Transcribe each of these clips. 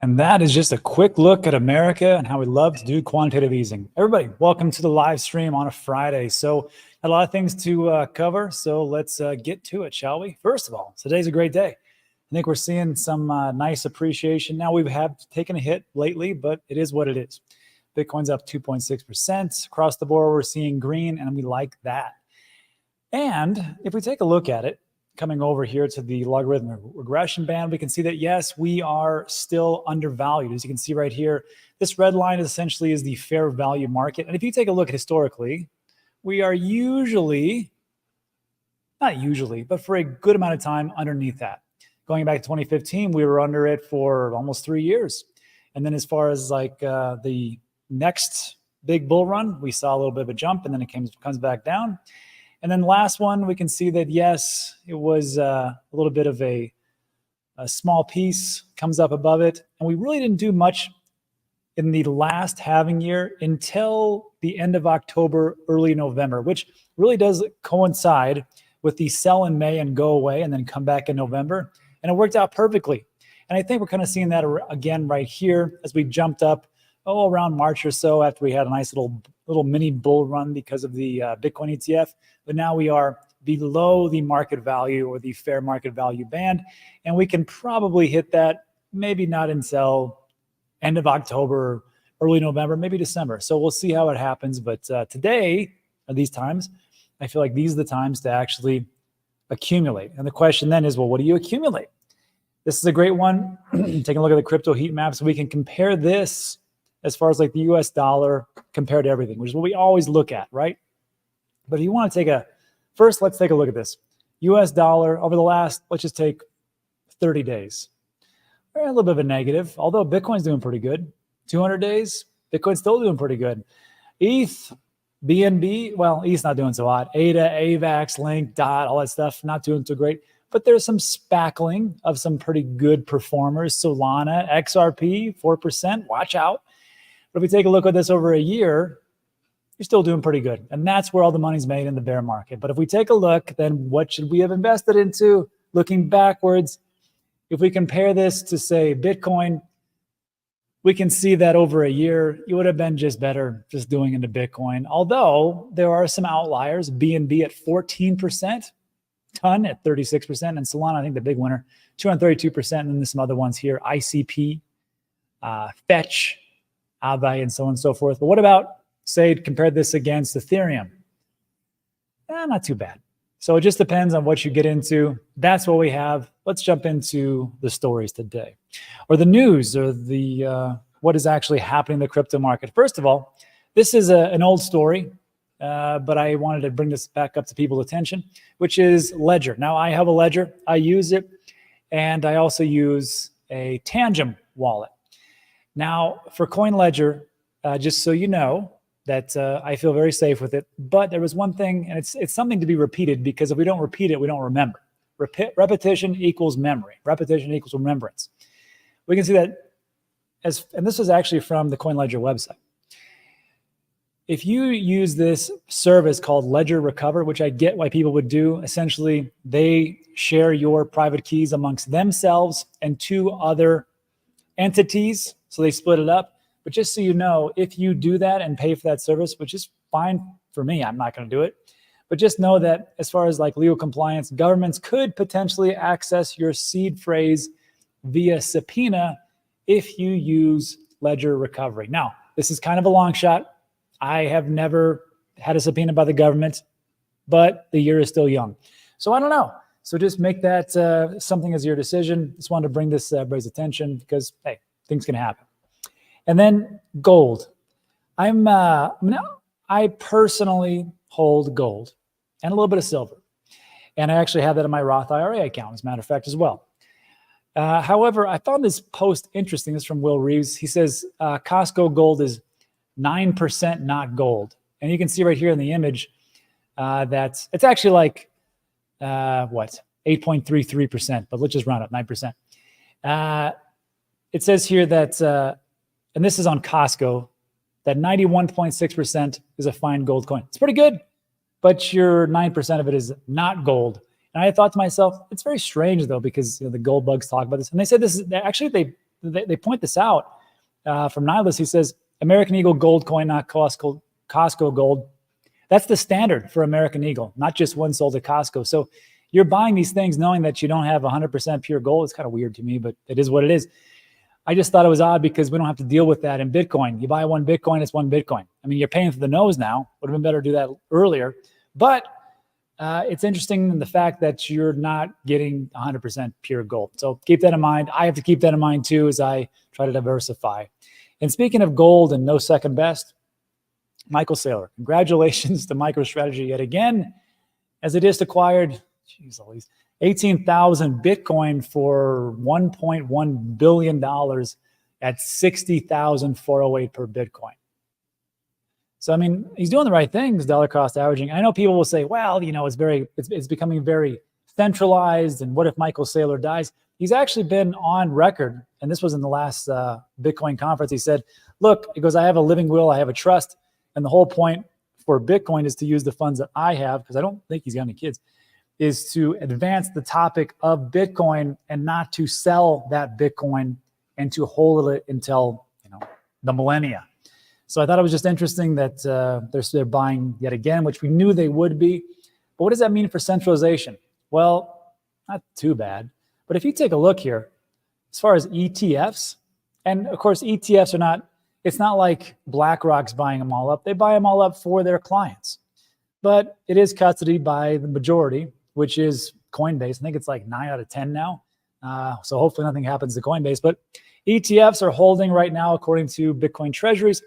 And that is just a quick look at America and how we love to do quantitative easing. Everybody, welcome to the live stream on a Friday. So a lot of things to cover. So let's get to it, shall we? First of all, today's a great day. I think we're seeing some nice appreciation. Now we have taken a hit lately, but it is what it is. Bitcoin's up 2.6%. Across the board, we're seeing green, and we like that. And if we take a look at it, coming over here to the logarithmic regression band, we can see that, yes, we are still undervalued. As you can see right here, this red line essentially is the fair value market. And if you take a look historically, we are usually, not usually, but for a good amount of time underneath that. Going back to 2015, we were under it for almost 3 years. And then as far as like the next big bull run, we saw a little bit of a jump, and then it comes back down. And then the last one, we can see that, yes, it was a little bit of a small piece, comes up above it. And we really didn't do much in the last halving year until the end of October, early November, which really does coincide with the sell in May and go away and then come back in November. And it worked out perfectly. And I think we're kind of seeing that again right here as we jumped up around March or so after we had a nice little mini bull run because of the Bitcoin ETF. But now we are below the market value or the fair market value band. And we can probably hit that, maybe not until end of October, early November, maybe December. So we'll see how it happens. But today, at these times, I feel like these are the times to actually accumulate. And the question then is, well, what do you accumulate? This is a great one. Taking a look at the crypto heat map, so we can compare this as far as like the US dollar compared to everything, which is what we always look at, right? But if you want to first, let's take a look at this. US dollar over the last, let's just take 30 days. We're a little bit of a negative, although Bitcoin's doing pretty good. 200 days, Bitcoin's still doing pretty good. ETH, BNB, well, ETH's not doing so hot. ADA, AVAX, Link, DOT, all that stuff, not doing so great. But there's some spackling of some pretty good performers. Solana, XRP, 4%, watch out. But if we take a look at this over a year, you're still doing pretty good. And that's where all the money's made in the bear market. But if we take a look, then what should we have invested into? Looking backwards, if we compare this to, say, Bitcoin, we can see that over a year, you would have been just better just doing into Bitcoin. Although there are some outliers, BNB at 14%, Ton at 36%, and Solana, I think the big winner, 232%, and then there's some other ones here, ICP, Fetch, Aave, and so on and so forth. But what about, say, compare this against Ethereum? Not too bad. So it just depends on what you get into. That's what we have. Let's jump into the stories today, or the news, or the what is actually happening in the crypto market. First of all, this is an old story, but I wanted to bring this back up to people's attention, which is Ledger. Now, I have a Ledger. I use it, and I also use a Tangem wallet. Now, for CoinLedger, just so you know, that I feel very safe with it. But there was one thing, and it's something to be repeated, because if we don't repeat it, we don't remember. Repetition equals memory. Repetition equals remembrance. We can see that, and this is actually from the CoinLedger website. If you use this service called Ledger Recover, which I get why people would do, essentially they share your private keys amongst themselves and two other entities. So they split it up. But just so you know, if you do that and pay for that service, which is fine for me, I'm not going to do it. But just know that as far as like legal compliance, governments could potentially access your seed phrase via subpoena if you use Ledger Recovery. Now, this is kind of a long shot. I have never had a subpoena by the government, but the year is still young. So I don't know. So just make that something as your decision. Just wanted to bring this to everybody's attention because, hey, things can happen. And then gold. I personally hold gold and a little bit of silver. And I actually have that in my Roth IRA account, as a matter of fact, as well. However, I found this post interesting. This is from Will Reeves. He says, Costco gold is 9% not gold. And you can see right here in the image that it's actually like, 8.33%, but let's just round up, 9%. It says here that, and this is on Costco, that 91.6% is a fine gold coin. It's pretty good, but your 9% of it is not gold. And I thought to myself, it's very strange though, because the gold bugs talk about this. And they said this is actually, they point this out from Nihilus. He says, American Eagle gold coin, not Costco gold. That's the standard for American Eagle, not just one sold at Costco. So you're buying these things knowing that you don't have 100% pure gold. It's kind of weird to me, but it is what it is. I just thought it was odd because we don't have to deal with that in Bitcoin. You buy one Bitcoin, it's one Bitcoin. I mean, you're paying for the nose now. Would have been better to do that earlier. But it's interesting in the fact that you're not getting 100% pure gold. So keep that in mind. I have to keep that in mind too as I try to diversify. And speaking of gold and no second best, Michael Saylor. Congratulations to Microstrategy yet again, as it just acquired, 18,000 Bitcoin for $1.1 billion at 60,408 per Bitcoin. So, I mean, he's doing the right things, dollar cost averaging. I know people will say, well, it's becoming very centralized. And what if Michael Saylor dies? He's actually been on record, and this was in the last Bitcoin conference. He said, look, he goes, I have a living will, I have a trust. And the whole point for Bitcoin is to use the funds that I have, because I don't think he's got any kids, is to advance the topic of Bitcoin and not to sell that Bitcoin and to hold it until the millennia. So I thought it was just interesting that they're buying yet again, which we knew they would be. But what does that mean for centralization? Well, not too bad. But if you take a look here, as far as ETFs, and of course ETFs are not, it's not like BlackRock's buying them all up. They buy them all up for their clients. But it is custody by the majority, which is Coinbase. I think it's like 9 out of 10 now. So hopefully nothing happens to Coinbase. But ETFs are holding right now, according to Bitcoin treasuries,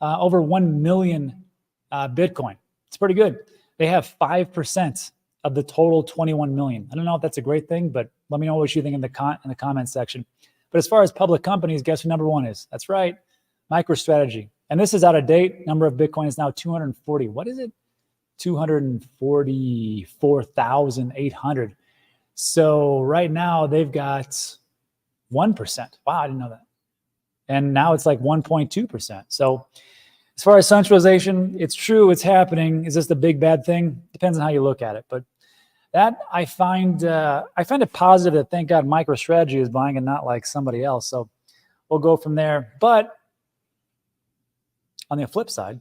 over 1 million Bitcoin. It's pretty good. They have 5% of the total 21 million. I don't know if that's a great thing, but let me know what you think in the comments section. But as far as public companies, guess who number one is? That's right, MicroStrategy. And this is out of date. Number of Bitcoin is now 240. What is it? 244,800. So right now they've got 1%. Wow, I didn't know that. And now it's like 1.2%. So as far as centralization, it's true, it's happening. Is this the big bad thing? Depends on how you look at it. But that I find it positive that thank God MicroStrategy is buying and not like somebody else. So we'll go from there. But on the flip side,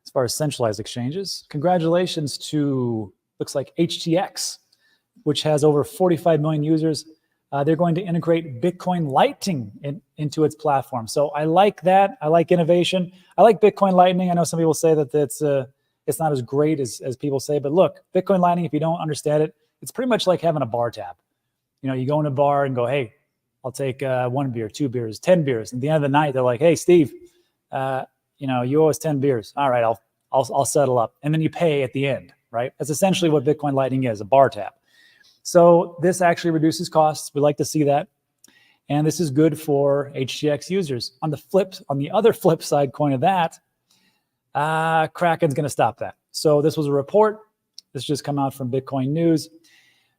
as far as centralized exchanges, congratulations to, looks like HTX, which has over 45 million users. They're going to integrate Bitcoin Lightning into its platform. So I like that. I like innovation. I like Bitcoin Lightning. I know some people say that it's not as great as people say, but look, Bitcoin Lightning, if you don't understand it, it's pretty much like having a bar tab. You go in a bar and go, hey, I'll take 1 beer, 2 beers, 10 beers. At the end of the night, they're like, hey, Steve, you owe us 10 beers. All right, I'll settle up. And then you pay at the end, right? That's essentially what Bitcoin Lightning is, a bar tab. So this actually reduces costs. We like to see that. And this is good for HTX users. On the other flip side coin of that, Kraken's going to stop that. So this was a report. This just come out from Bitcoin News.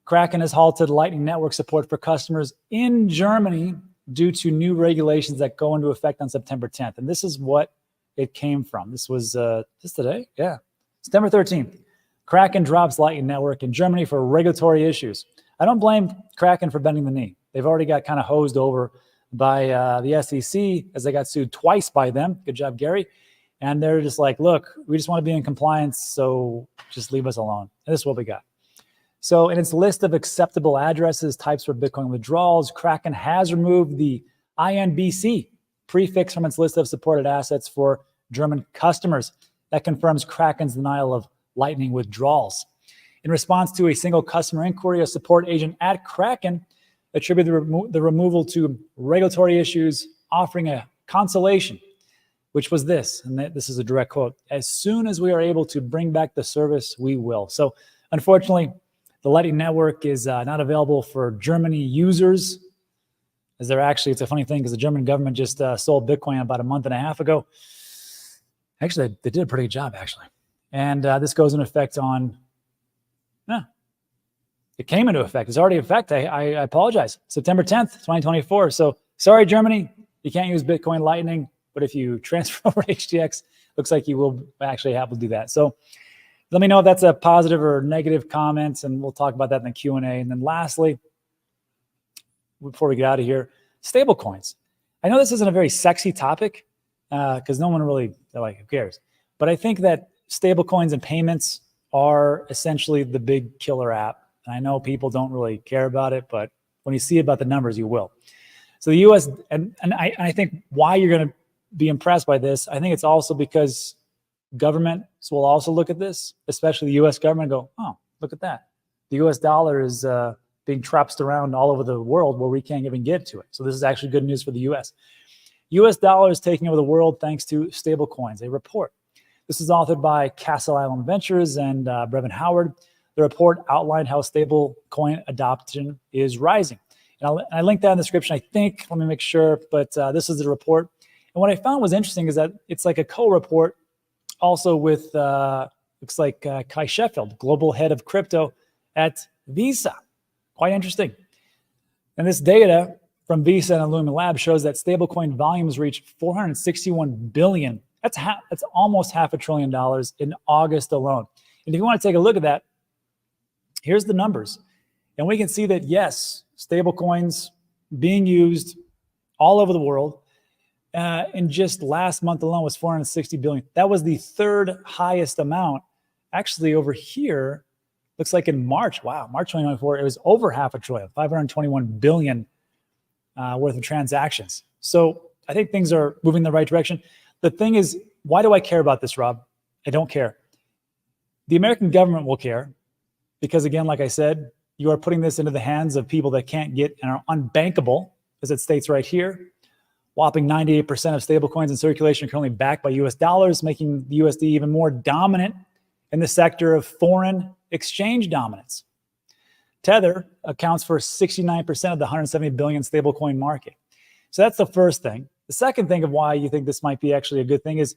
Kraken has halted Lightning Network support for customers in Germany due to new regulations that go into effect on September 10th. And this is what it came from. This was just today? Yeah. September 13th. Kraken drops Lightning Network in Germany for regulatory issues. I don't blame Kraken for bending the knee. They've already got kind of hosed over by the SEC as they got sued twice by them. Good job, Gary. And they're just like, look, we just want to be in compliance, so just leave us alone. And this is what we got. So in its list of acceptable addresses, types for Bitcoin withdrawals, Kraken has removed the INBC prefix from its list of supported assets for German customers. That confirms Kraken's denial of Lightning withdrawals. In response to a single customer inquiry, a support agent at Kraken attributed the removal to regulatory issues, offering a consolation, which was this, and this is a direct quote: as soon as we are able to bring back the service, we will. So unfortunately, the Lightning Network is not available for Germany users, as they're actually, it's a funny thing because the German government just sold Bitcoin about a month and a half ago. Actually, they did a pretty good job, actually. And this goes into effect on, it came into effect. It's already in effect. I apologize. September 10th, 2024. So sorry, Germany, you can't use Bitcoin Lightning. but if you transfer over to HTX, looks like you will actually have to do that. So let me know if that's a positive or negative comment, and we'll talk about that in the Q&A. And then lastly, before we get out of here, stablecoins. I know this isn't a very sexy topic because no one really, they're like, who cares? But I think that stablecoins and payments are essentially the big killer app. And I know people don't really care about it, but when you see about the numbers, you will. So the US, and I think why you're going to be impressed by this, I think it's also because governments will also look at this, especially the US government, and go, oh, look at that. The US dollar is being traipsed around all over the world where we can't even get to it. So this is actually good news for the US. US dollar is taking over the world thanks to stablecoins, a report. This is authored by Castle Island Ventures and Brevin Howard. The report outlined how stablecoin adoption is rising. And I linked that in the description, I think. Let me make sure. But this is the report. And what I found was interesting is that it's like a co-report also with, looks like Kai Sheffield, global head of crypto at Visa. Quite interesting. And this data from Visa and Illumina Labs shows that stablecoin volumes reached 461 billion. That's almost $500 billion in August alone. And if you want to take a look at that, here's the numbers. And we can see that, yes, stablecoins being used all over the world. In just last month alone was 460 billion. That was the third highest amount. Actually, over here, looks like in March, wow, March 2024, it was over $500 billion, 521 billion worth of transactions. So I think things are moving in the right direction. The thing is, why do I care about this, Rob? I don't care. The American government will care because, again, like I said, you are putting this into the hands of people that can't get and are unbankable, as it states right here. Whopping 98% of stablecoins in circulation are currently backed by US dollars, making the USD even more dominant in the sector of foreign exchange dominance. Tether accounts for 69% of the 170 billion stablecoin market. So that's the first thing. The second thing of why you think this might be actually a good thing is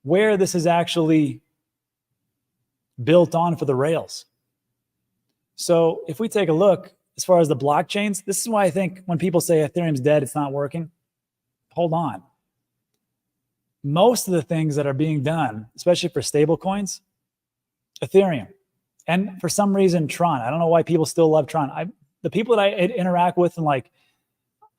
where this is actually built on for the rails. So if we take a look as far as the blockchains, this is why I think when people say Ethereum's dead, it's not working. Hold on. Most of the things that are being done, especially for stable coins, Ethereum, and for some reason Tron. I don't know why people still love Tron. The people that I interact with in like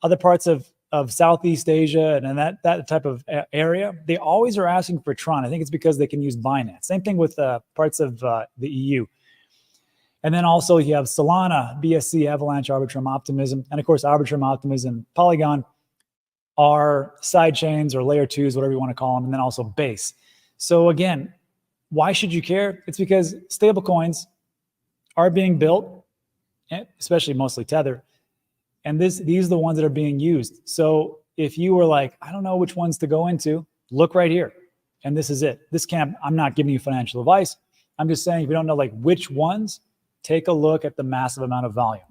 other parts of Southeast Asia and that type of area, they always are asking for Tron. I think it's because they can use Binance. Same thing with parts of the EU. And then also you have Solana, BSC, Avalanche, Arbitrum, Optimism, and of course Arbitrum, Optimism, Polygon are side chains or layer twos, whatever you want to call them, and then also Base. So again, why should you care? It's because stable coins are being built, especially mostly Tether, and these are the ones that are being used. So if you were like, I don't know which ones to go into, look right here. And this is it. This camp, I'm not giving you financial advice. I'm just saying if you don't know like which ones, take a look at the massive amount of volume.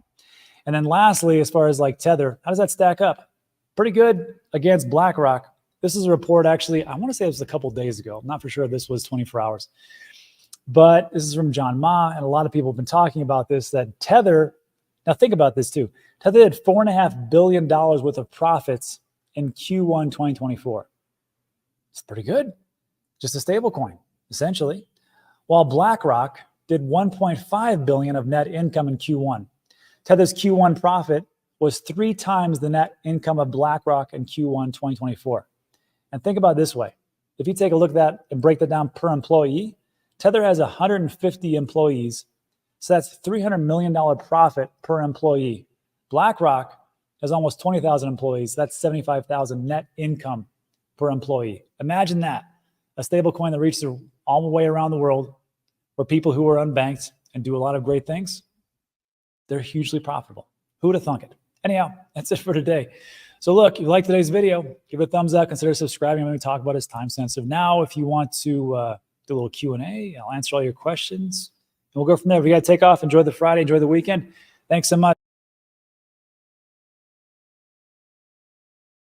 And then lastly, as far as like Tether, how does that stack up? Pretty good against BlackRock. This is a report actually, I want to say it was a couple of days ago. I'm not for sure this was 24 hours. But this is from John Ma, and a lot of people have been talking about this, that Tether, now think about this too. Tether had $4.5 billion worth of profits in Q1 2024. It's pretty good. Just a stable coin, essentially. While BlackRock did $1.5 billion of net income in Q1. Tether's Q1 profit was 3 times the net income of BlackRock in Q1 2024. And think about it this way. If you take a look at that and break that down per employee, Tether has 150 employees. So that's $300 million profit per employee. BlackRock has almost 20,000 employees. That's 75,000 net income per employee. Imagine that. A stable coin that reaches all the way around the world where people who are unbanked and do a lot of great things, they're hugely profitable. Who would have thunk it? Anyhow, that's it for today. So look, if you like today's video, give it a thumbs up, consider subscribing. When we talk about is time sensitive. Now, if you want to do a little Q&A, I'll answer all your questions. And we'll go from there. If you got to take off, enjoy the Friday, enjoy the weekend. Thanks so much.